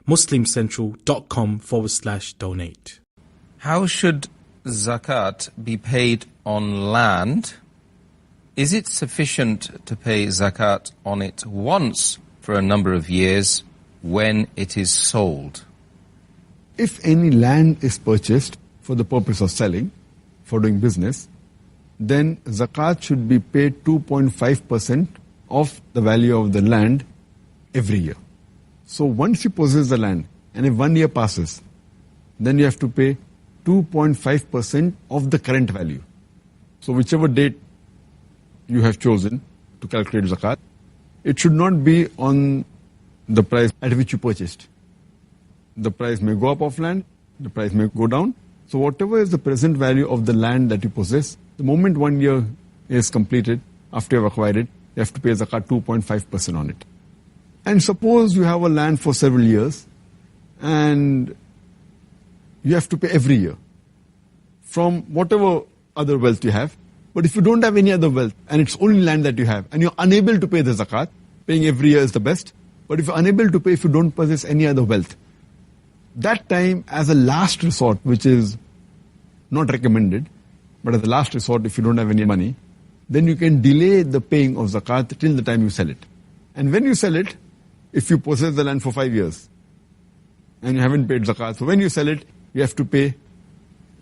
muslimcentral.com/donate. How should zakat be paid on land? Is it sufficient to pay zakat on it once for a number of years when it is sold? If any land is purchased for the purpose of selling, for doing business, then zakat should be paid 2.5% of the value of the land every year. So once you possess the land, and if 1 year passes, then you have to pay 2.5% of the current value. So whichever date you have chosen to calculate zakat, it should not be on the price at which you purchased. The price may go up of land, the price may go down. So whatever is the present value of the land that you possess, the moment 1 year is completed, after you have acquired it, you have to pay zakat 2.5% on it. And suppose you have a land for several years and you have to pay every year from whatever other wealth you have. But if you don't have any other wealth and it's only land that you have and you're unable to pay the zakat, paying every year is the best. But if you're unable to pay, if you don't possess any other wealth, that time as a last resort, which is not recommended, but as a last resort if you don't have any money, then you can delay the paying of zakat till the time you sell it. And when you sell it, if you possess the land for 5 years and you haven't paid zakat, so when you sell it, you have to pay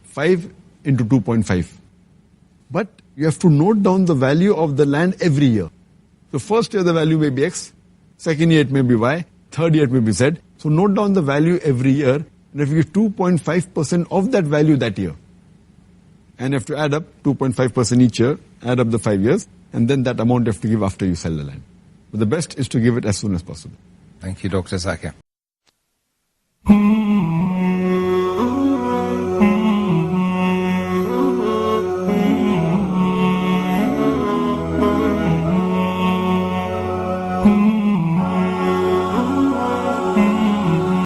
5 into 2.5. But you have to note down the value of the land every year. The first year the value may be X, second year it may be Y, third year it may be Z. So note down the value every year, and if you give 2.5% of that value that year, and you have to add up 2.5% each year, add up the 5 years, and then that amount you have to give after you sell the land. But the best is to give it as soon as possible. Thank you, Dr. Zakaat.